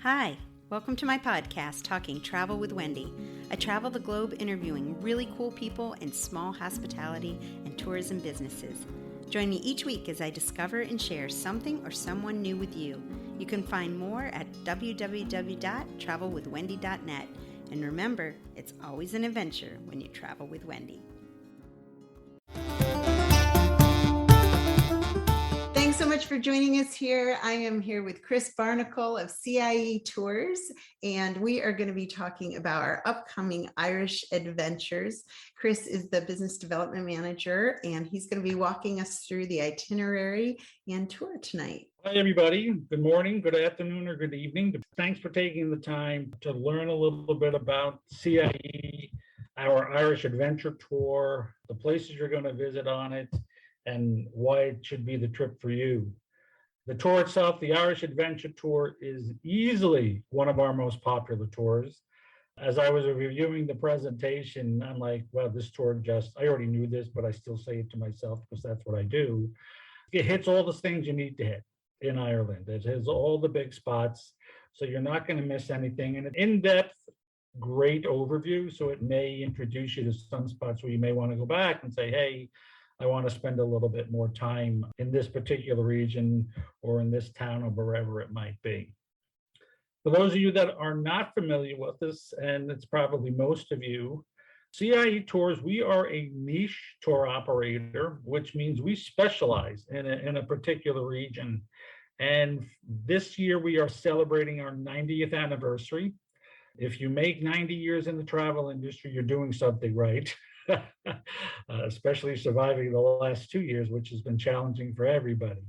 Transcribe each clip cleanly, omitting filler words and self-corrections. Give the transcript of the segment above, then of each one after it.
Hi, welcome to my podcast, Talking Travel with Wendy. I travel the globe interviewing really cool people in small hospitality and tourism businesses. Join me each week as I discover and share something or someone new with you. You can find more at www.travelwithwendy.net. And remember, it's always an adventure when you travel with Wendy. Thanks so much for joining us here. I am here with Chris Barnacle of CIE Tours, and we are going to be talking about our upcoming Irish adventures. Chris is the business development manager, and he's going to be walking us through the itinerary and tour tonight. Hi, everybody. Good morning, good afternoon, or good evening. Thanks for taking the time to learn a little bit about CIE, our Irish adventure tour, the places you're going to visit on it, and why it should be the trip for you. The tour itself, the Irish Adventure Tour, is easily one of our most popular tours. As I was reviewing the presentation, I'm like, well, this tour I already knew this, but I still say it to myself because that's what I do. It hits all the things you need to hit in Ireland. It has all the big spots, so you're not going to miss anything. And an in-depth, great overview, so it may introduce you to some spots where you may want to go back and say, hey, I want to spend a little bit more time in this particular region or in this town or wherever it might be. For those of you that are not familiar with this, and it's probably most of you, CIE Tours, we are a niche tour operator, which means we specialize in a particular region. And this year we are celebrating our 90th anniversary. If you make 90 years in the travel industry, you're doing something right. Especially surviving the last 2 years, which has been challenging for everybody.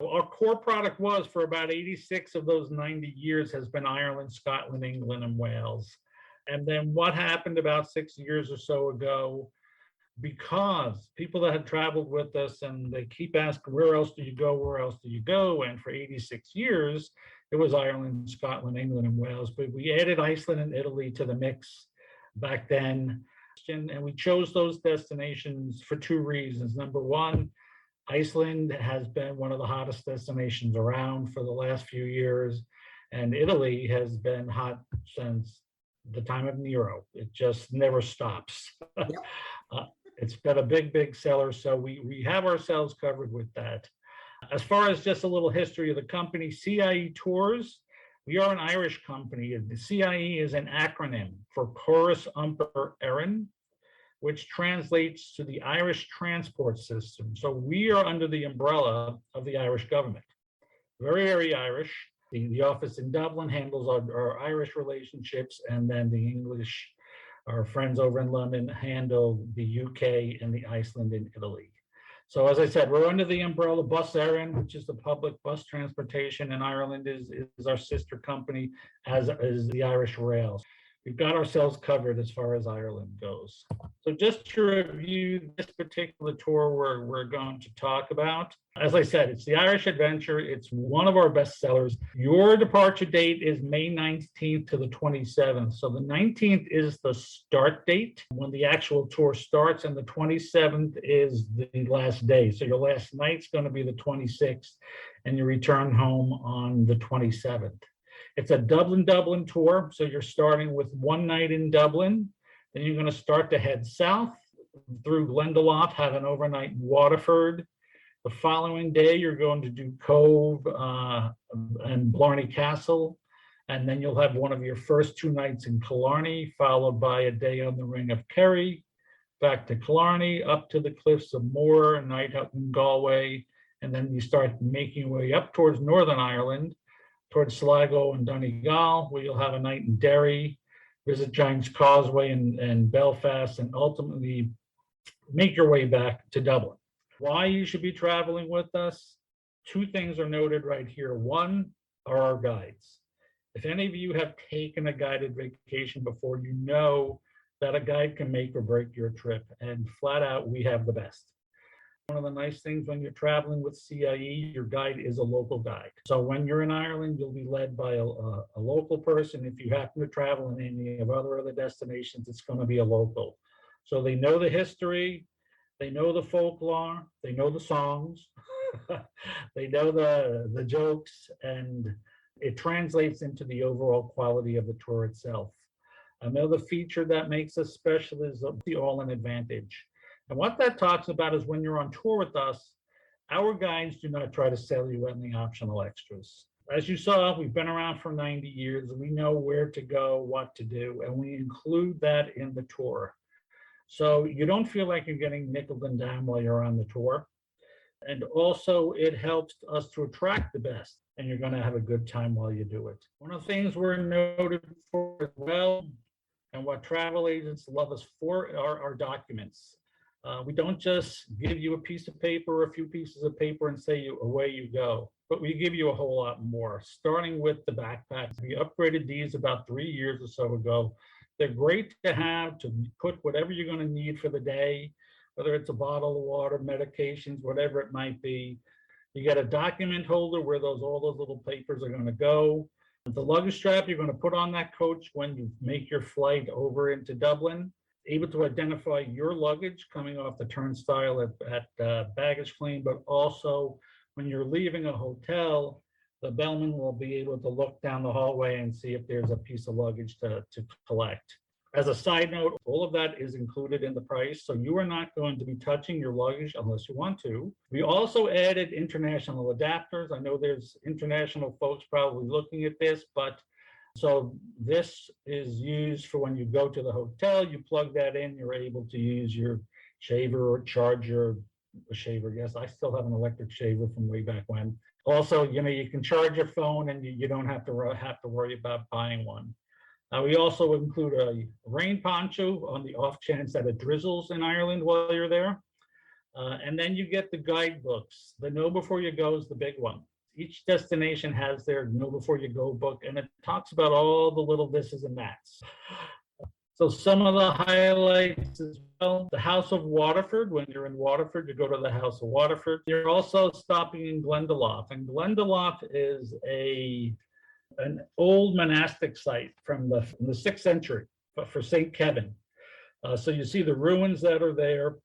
Our core product was, for about 86 of those 90 years, has been Ireland, Scotland, England, and Wales. And then what happened about 6 years or so ago, because people that had traveled with us and they keep asking, where else do you go? Where else do you go? And for 86 years, it was Ireland, Scotland, England, and Wales. But we added Iceland and Italy to the mix back then. And we chose those destinations for two reasons. Number one, Iceland has been one of the hottest destinations around for the last few years, and Italy has been hot since the time of Nero. It just never stops. It's been a big seller, so we have ourselves covered with that. As far as just a little history of the company, CIE Tours, we are an Irish company. The CIE is an acronym for Chorus Umper Erin, which translates to the Irish Transport System. So we are under the umbrella of the Irish government. Very Irish. The office in Dublin handles our Irish relationships, and then the English, our friends over in London, handle the UK and the Iceland and Italy. So as I said, we're under the umbrella. Bus Éireann, which is the public bus transportation in Ireland, is our sister company, as is the Irish Rails. We've got ourselves covered as far as Ireland goes. So just to review this particular tour we're going to talk about. As I said, it's the Irish Adventure. It's one of our best sellers. Your departure date is May 19th to the 27th. So the 19th is the start date when the actual tour starts, and the 27th is the last day. So your last night's going to be the 26th, and you return home on the 27th. It's a Dublin tour, so you're starting with one night in Dublin. Then you're going to start to head south through Glendalough, have an overnight in Waterford. The following day, you're going to do Cove and Blarney Castle, and then you'll have one of your first 2 nights in Killarney, followed by a day on the Ring of Kerry, back to Killarney, up to the cliffs of Moher, a night out in Galway, and then you start making your way up towards Northern Ireland, towards Sligo and Donegal, where you'll have a night in Derry, visit Giant's Causeway and Belfast, and ultimately make your way back to Dublin. Why you should be traveling with us? 2 things are noted right here. One are our guides. If any of you have taken a guided vacation before, you know that a guide can make or break your trip, and flat out, we have the best. One of the nice things when you're traveling with CIE, your guide is a local guide. So when you're in Ireland, you'll be led by a local person. If you happen to travel in any of other destinations, it's going to be a local. So they know the history, they know the folklore, they know the songs, they know the jokes, and It translates into the overall quality of the tour itself. Another feature that makes us special is the all-in advantage. And what that talks about is when you're on tour with us, our guides do not try to sell you any optional extras. As you saw, we've been around for 90 years. We know where to go, what to do, and we include that in the tour. So you don't feel like you're getting nickeled and dimed while you're on the tour. And also it helps us to attract the best, and you're going to have a good time while you do it. One of the things we're noted for as well, and what travel agents love us for, are our documents. We don't just give you a piece of paper or a few pieces of paper and say away you go, but we give you a whole lot more, starting with the backpacks. We upgraded these about 3 years or so ago. They're great to have to put whatever you're going to need for the day, whether it's a bottle of water, medications, whatever it might be. You get a document holder where all those little papers are going to go. The luggage strap you're going to put on that coach when you make your flight over into Dublin, able to identify your luggage coming off the turnstile at baggage claim, but also when you're leaving a hotel, the bellman will be able to look down the hallway and see if there's a piece of luggage to collect. As a side note, all of that is included in the price, so you are not going to be touching your luggage unless you want to. We also added international adapters. I know there's international folks probably looking at this, but so this is used for when you go to the hotel, you plug that in, you're able to use your shaver or charger, a shaver, yes, I still have an electric shaver from way back when. Also, you can charge your phone and you don't have to worry about buying one. We also include a rain poncho on the off chance that it drizzles in Ireland while you're there. And then you get the guidebooks. The Know Before You Go is the big one. Each destination has their Know Before You Go book, and it talks about all the little thises and that's. So some of the highlights as well, the House of Waterford. When you're in Waterford, you go to the House of Waterford. You're also stopping in Glendalough, and Glendalough is an old monastic site from the 6th century for St. Kevin. So you see the ruins that are there.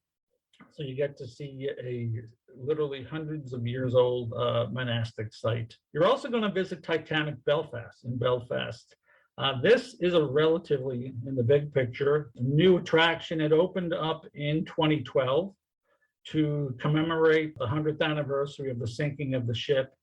So you get to see a literally hundreds of years old monastic site. You're also going to visit Titanic Belfast in Belfast. This is a relatively, in the big picture, new attraction. It opened up in 2012 to commemorate the 100th anniversary of the sinking of the ship.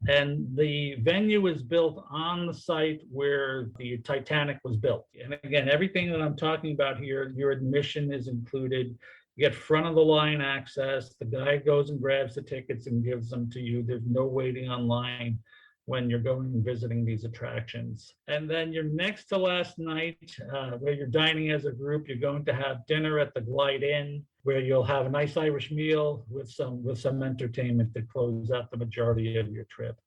And the venue is built on the site where the Titanic was built. And again, everything that I'm talking about here, your admission is included. You get front of the line access. The guy goes and grabs the tickets and gives them to you. There's no waiting online when you're going and visiting these attractions. And then your next to last night, where you're dining as a group, you're going to have dinner at the Glide Inn, where you'll have a nice Irish meal with some entertainment to close out the majority of your trip.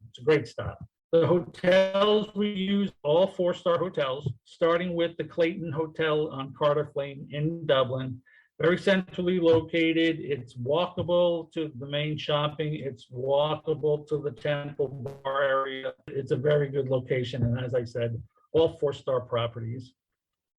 It's a great stop. The hotels we use, all 4-star hotels, starting with the Clayton Hotel on Cardiff Lane in Dublin. Very centrally located. It's walkable to the main shopping. It's walkable to the Temple Bar area. It's a very good location. And as I said, all 4-star properties.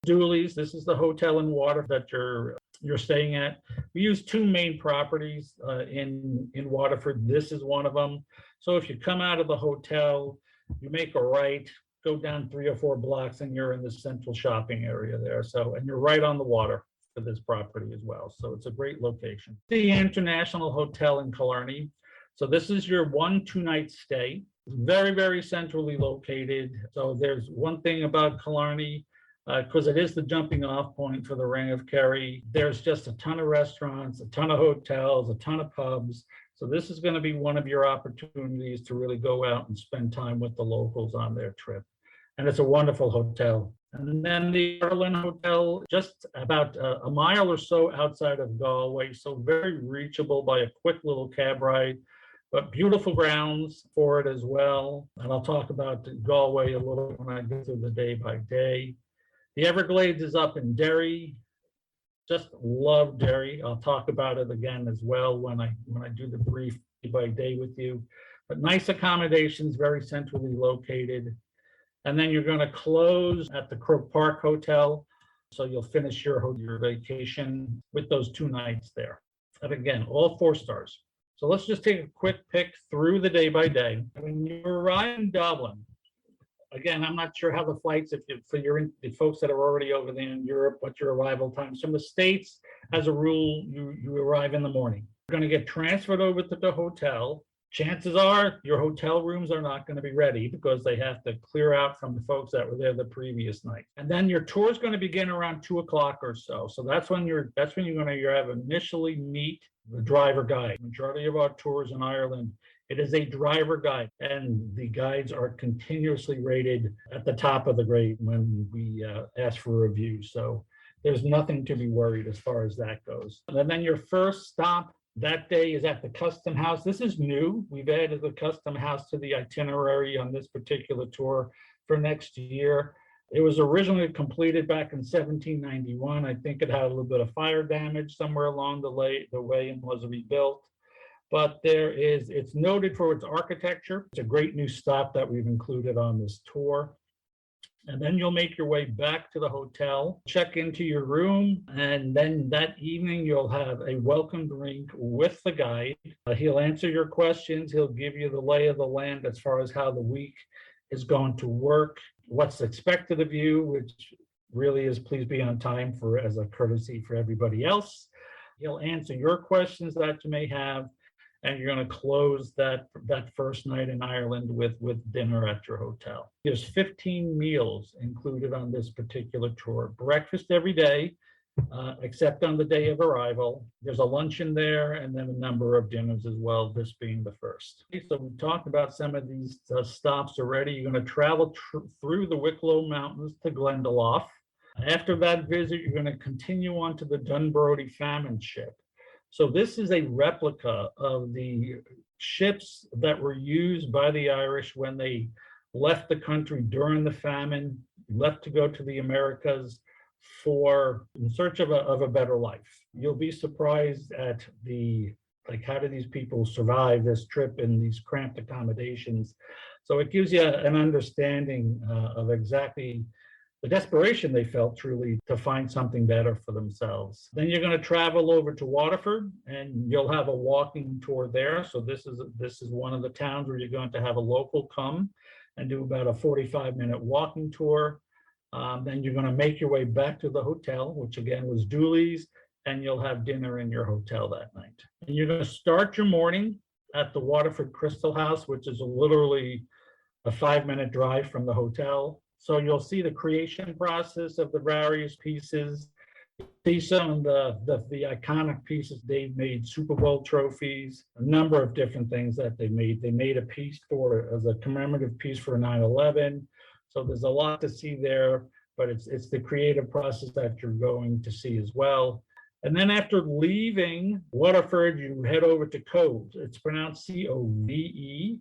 Dooley's, this is the hotel in Waterford that you're staying at. We use 2 main properties in Waterford. This is one of them. So if you come out of the hotel, you make a right, go down 3 or 4 blocks, and you're in the central shopping area there. So, and you're right on the water for this property as well. So it's a great location. The International Hotel in Killarney. So this is your 1-2-night stay. Very, very centrally located. So there's one thing about Killarney, because it is the jumping off point for the Ring of Kerry. There's just a ton of restaurants, a ton of hotels, a ton of pubs. So this is going to be one of your opportunities to really go out and spend time with the locals on their trip. And it's a wonderful hotel. And then the Berlin Hotel, just about a mile or so outside of Galway, so very reachable by a quick little cab ride, but beautiful grounds for it as well. And I'll talk about Galway a little when I go through the day by day. The Everglades is up in Derry. Just love Derry. I'll talk about it again as well when I do the brief day by day with you. But nice accommodations, very centrally located. And then you're going to close at the Croke Park Hotel. So you'll finish your vacation with those 2 nights there. And again, all 4 stars. So let's just take a quick pick through the day by day. When you arrive in Dublin, again, I'm not sure how the flights, the folks that are already over there in Europe, what's your arrival time. Some of the States, as a rule, you arrive in the morning. You're going to get transferred over to the hotel. Chances are your hotel rooms are not going to be ready because they have to clear out from the folks that were there the previous night. And then your tour is going to begin around 2 o'clock or so. So that's when you're going to have initially meet the driver guide. Majority of our tours in Ireland, it is a driver guide, and the guides are continuously rated at the top of the grade when we ask for reviews. So there's nothing to be worried as far as that goes. And then your first stop that day is at the custom house. This is new. We've added the custom house to the itinerary on this particular tour for next year. It was originally completed back in 1791. I think it had a little bit of fire damage somewhere along the way and was rebuilt. But it's noted for its architecture. It's a great new stop that we've included on this tour. And then you'll make your way back to the hotel, check into your room, and then that evening you'll have a welcome drink with the guide. He'll answer your questions. He'll give you the lay of the land as far as how the week is going to work, what's expected of you, which really is please be on time as a courtesy for everybody else. He'll answer your questions that you may have, and you're going to close that first night in Ireland with dinner at your hotel. There's 15 meals included on this particular tour. Breakfast every day, except on the day of arrival. There's a luncheon there, and then a number of dinners as well, this being the first. So we talked about some of these stops already. You're going to travel through the Wicklow Mountains to Glendalough. After that visit, you're going to continue on to the Dunbrody famine ship. So this is a replica of the ships that were used by the Irish when they left the country during the famine, left to go to the Americas in search of a better life. You'll be surprised at how do these people survive this trip in these cramped accommodations. So it gives you an understanding of exactly the desperation they felt truly to find something better for themselves. Then you're going to travel over to Waterford, and you'll have a walking tour there. So this is one of the towns where you're going to have a local come and do about a 45-minute walking tour. Then you're going to make your way back to the hotel, which again was Dooley's, and you'll have dinner in your hotel that night. And you're going to start your morning at the Waterford Crystal House, which is literally a 5-minute drive from the hotel. So you'll see the creation process of the various pieces, see some of the iconic pieces they've made, Super Bowl trophies, a number of different things that they made. They made a piece as a commemorative piece for 9/11. So there's a lot to see there, but it's the creative process that you're going to see as well. And then after leaving Waterford, you head over to Cove. It's pronounced Cove.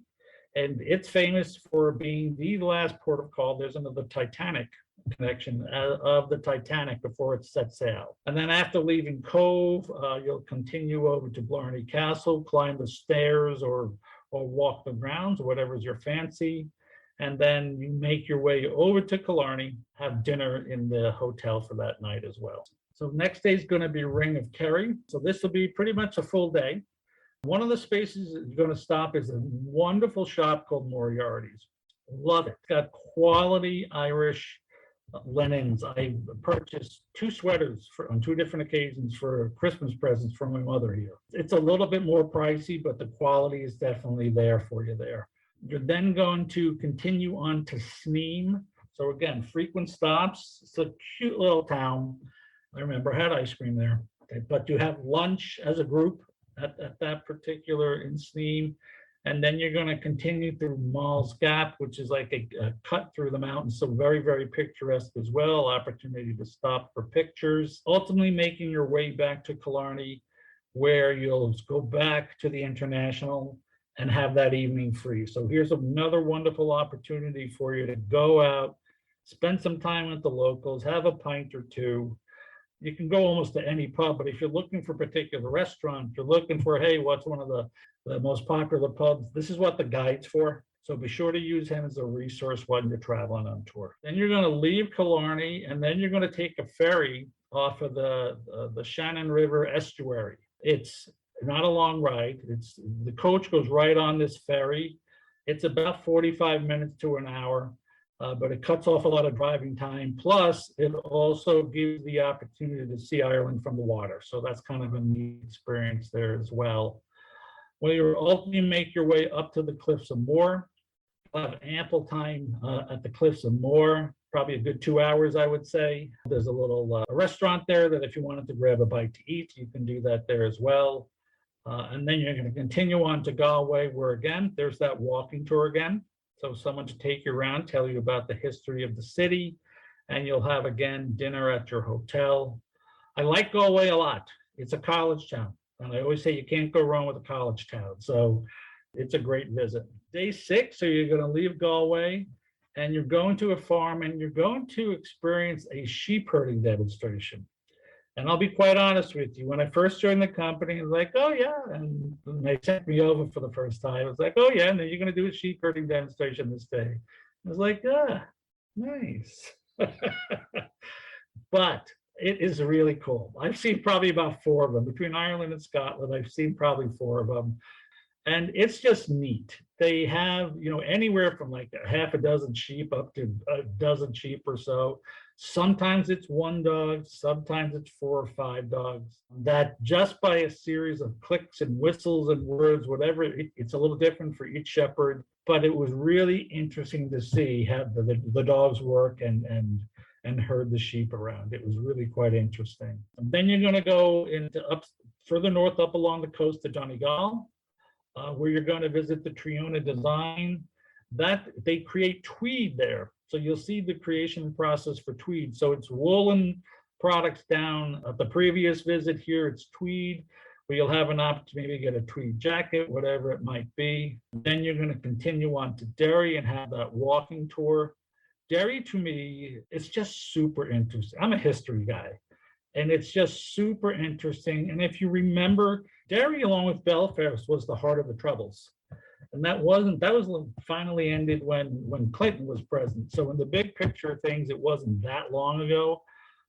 And it's famous for being the last port of call. There's another Titanic connection of the Titanic before it set sail. And then after leaving Cove, you'll continue over to Blarney Castle, climb the stairs or walk the grounds, whatever's your fancy. And then you make your way over to Killarney, have dinner in the hotel for that night as well. So next day is going to be Ring of Kerry. So this will be pretty much a full day. One of the spaces that you're going to stop is a wonderful shop called Moriarty's. Love it. It's got quality Irish linens. I purchased 2 sweaters on 2 different occasions for Christmas presents from my mother here. It's a little bit more pricey, but the quality is definitely there for you there. You're then going to continue on to Sneem. So again, frequent stops. It's a cute little town. I remember I had ice cream there. Okay, but you have lunch as a group at that particular in Sneem. And then you're going to continue through Moll's Gap, which is like a cut through the mountains. So very, very picturesque as well. Opportunity to stop for pictures. Ultimately making your way back to Killarney, where you'll go back to the International and have that evening free. So here's another wonderful opportunity for you to go out, spend some time with the locals, have a pint or two. You can go almost to any pub, but if you're looking for a particular restaurant, you're looking for, hey, what's one of the most popular pubs? This is what the guide's for. So be sure to use him as a resource when you're traveling on tour. Then you're going to leave Killarney, and then you're going to take a ferry off of the Shannon River estuary. It's not a long ride. The coach goes right on this ferry. It's about 45 minutes to an hour, but it cuts off a lot of driving time. Plus, it also gives the opportunity to see Ireland from the water. So that's kind of a neat experience there as well. When you ultimately make your way up to the cliffs of Moher, you'll have ample time at the cliffs of Moher, probably a good 2 hours, I would say. There's a little restaurant there that if you wanted to grab a bite to eat, you can do that there as well. And then you're going to continue on to Galway, where again, there's that walking tour again. So someone to take you around, tell you about the history of the city, and you'll have again dinner at your hotel. I like Galway a lot. It's a college town. And I always say you can't go wrong with a college town. So it's a great visit. Day 6, so you're going to leave Galway and you're going to a farm and you're going to experience a sheep herding demonstration. And I'll be quite honest with you, when I first joined the company, I was like, oh yeah. And they sent me over for the first time. I was like, oh yeah, and then you're going to do a sheep herding demonstration this day. I was like, nice. But it is really cool. I've seen probably about 4 of them. Between Ireland and Scotland, I've seen probably 4 of them. And it's just neat. They have, anywhere from like a half a dozen sheep up to a dozen sheep or so. Sometimes it's 1 dog, sometimes it's 4 or 5 dogs. That just by a series of clicks and whistles and words, whatever, it's a little different for each shepherd. But it was really interesting to see how the dogs work and herd the sheep around. It was really quite interesting. And then you're going to go further north up along the coast to Donegal, where you're going to visit the Triona design. That they create tweed there. So you'll see the creation process for tweed. So it's woolen products down. At the previous visit here, it's tweed, where you'll have an opportunity to get a tweed jacket, whatever it might be. Then you're going to continue on to Derry and have that walking tour. Derry, to me, it's just super interesting. I'm a history guy, and it's just super interesting. And if you remember, Derry, along with Belfast, was the heart of the Troubles. And that was finally ended when Clinton was president. So in the big picture of things, it wasn't that long ago.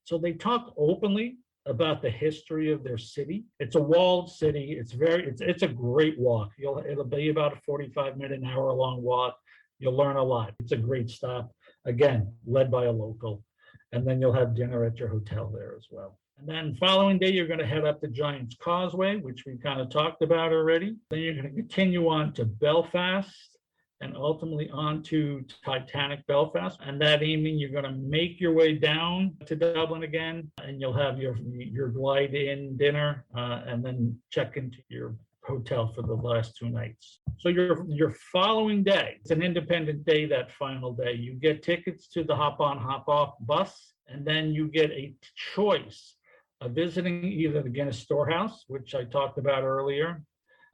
So they talk openly about the history of their city. It's a walled city. It's a great walk. It'll be about a 45-minute, an hour long walk. You'll learn a lot. It's a great stop. Again, led by a local. And then you'll have dinner at your hotel there as well. And then following day, you're going to head up to Giant's Causeway, which we kind of talked about already. Then you're going to continue on to Belfast and ultimately on to Titanic Belfast. And that evening, you're going to make your way down to Dublin again, and you'll have your glide-in dinner and then check into your hotel for the last 2 nights. So your following day, it's an independent day, that final day. You get tickets to the hop-on, hop-off bus, and then you get a choice of visiting either the Guinness Storehouse, which I talked about earlier,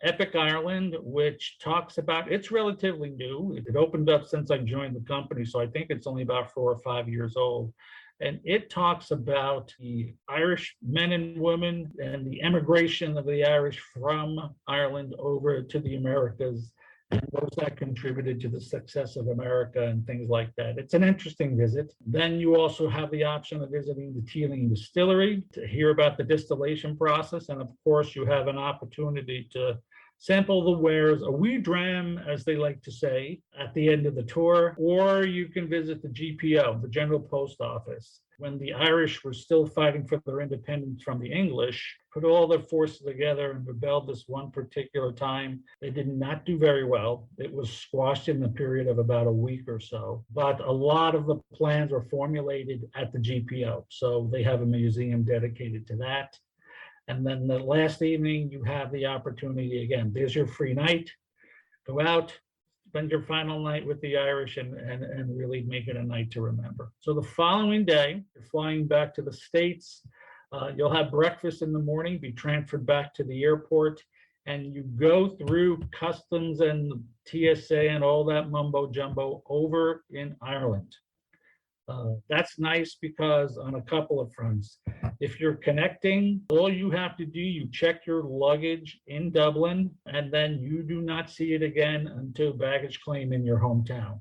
Epic Ireland, which talks about, it's relatively new. It opened up since I joined the company, so I think it's only about 4 or 5 years old. And it talks about the Irish men and women and the emigration of the Irish from Ireland over to the Americas, and those that contributed to the success of America and things like that. It's an interesting visit. Then you also have the option of visiting the Teeling Distillery to hear about the distillation process. And of course, you have an opportunity to sample the wares, a wee dram, as they like to say, at the end of the tour, or you can visit the GPO, the General Post Office. When the Irish were still fighting for their independence from the English, put all their forces together and rebelled this one particular time. They did not do very well. It was squashed in the period of about a week or so, but a lot of the plans were formulated at the GPO. So they have a museum dedicated to that. And then the last evening, you have the opportunity again. There's your free night. Go out, spend your final night with the Irish and really make it a night to remember. So the following day, you're flying back to the States. You'll have breakfast in the morning, be transferred back to the airport, and you go through customs and TSA and all that mumbo jumbo over in Ireland. That's nice because on a couple of fronts. If you're connecting, all you have to do, you check your luggage in Dublin, and then you do not see it again until baggage claim in your hometown.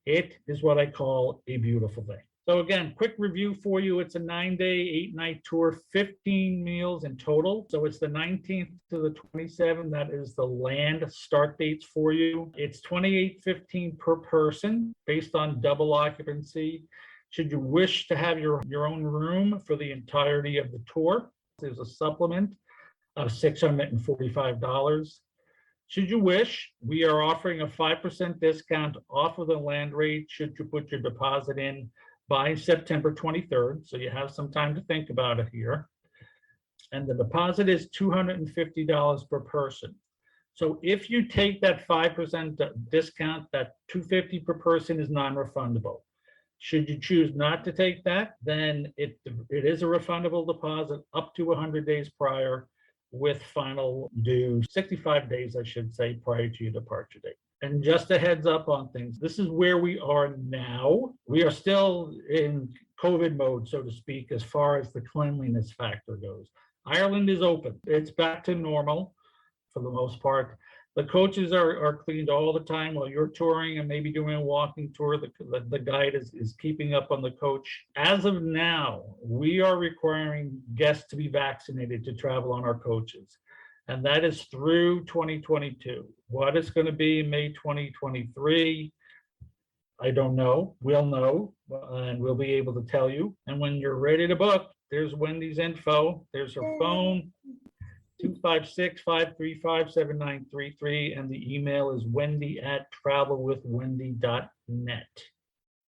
It is what I call a beautiful thing. So again, quick review for you. It's a 9-day, 8-night tour, 15 meals in total. So it's the 19th to the 27th. That is the land start dates for you. It's $28.15 per person based on double occupancy. Should you wish to have your own room for the entirety of the tour, there's a supplement of $645. Should you wish, we are offering a 5% discount off of the land rate should you put your deposit in by September 23rd. So you have some time to think about it here. And the deposit is $250 per person. So if you take that 5% discount, that $250 per person is non-refundable. Should you choose not to take that, then it is a refundable deposit up to 100 days prior, with final due 65 days, I should say, prior to your departure date. And just a heads up on things, this is where we are now. We are still in COVID mode, so to speak, as far as the cleanliness factor goes. Ireland is open. It's back to normal for the most part. The coaches are cleaned all the time while you're touring and maybe doing a walking tour. The guide is keeping up on the coach. As of now, we are requiring guests to be vaccinated to travel on our coaches. And that is through 2022. What it's going to be in May 2023, I don't know. We'll know, and we'll be able to tell you. And when you're ready to book, there's Wendy's info. There's her phone. 256-535-7933, and the email is wendy@travelwithwendy.net.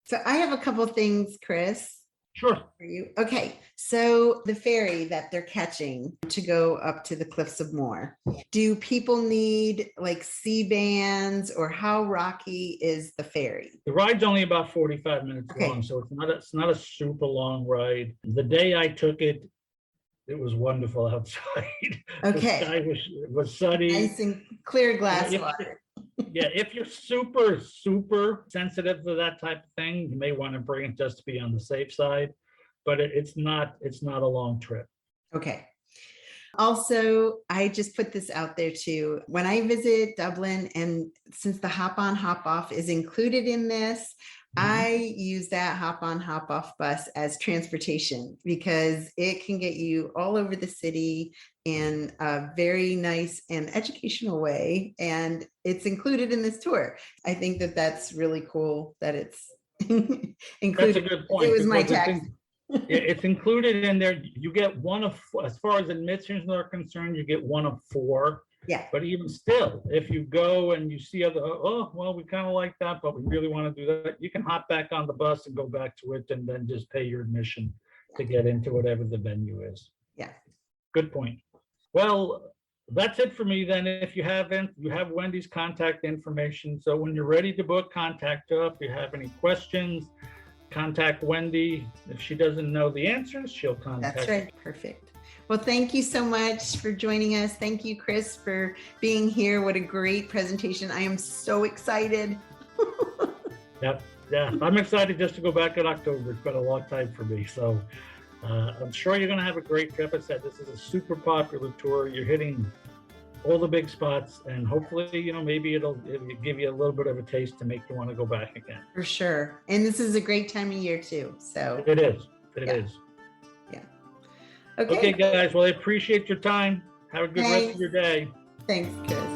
So I have a couple of things, Chris. Sure. For you. Okay, so the ferry that they're catching to go up to the cliffs of Moher, do people need like C-bands, or how rocky is the ferry? The ride's only about 45 minutes Okay. long, so it's not a super long ride. The day I took it, it was wonderful outside. Okay. The sky was sunny. Nice and clear glass Yeah, water. Yeah, if you're super sensitive to that type of thing, you may want to bring it just to be on the safe side, but it's not a long trip. Okay. Also, I just put this out there too. When I visit Dublin, and since the hop on, hop off is included in this, I use that hop on, hop off bus as transportation because it can get you all over the city in a very nice and educational way. And it's included in this tour. I think that that's really cool that it's included. That's a good point. It was my tax. It's included in there. You get one of, as far as admissions are concerned, you get one of 4. Yeah. But even still, if you go and you see other, oh, well, we kind of like that, but we really want to do that, you can hop back on the bus and go back to it and then just pay your admission to get into whatever the venue is. Yeah. Good point. Well, that's it for me then. If you haven't, you have Wendy's contact information. So when you're ready to book, contact her. If you have any questions, contact Wendy. If she doesn't know the answers, she'll contact That's right. Perfect. Well, thank you so much for joining us. Thank you, Chris, for being here. What a great presentation. I am so excited. Yep. Yeah, I'm excited just to go back in October. It's been a long time for me. So I'm sure you're going to have a great trip. I said, this is a super popular tour. You're hitting all the big spots, and hopefully, maybe it'll give you a little bit of a taste to make you want to go back again. For sure. And this is a great time of year too. So it is. It is. Yeah. Okay, guys. Well, I appreciate your time. Have a good rest of your day. Thanks, Chris.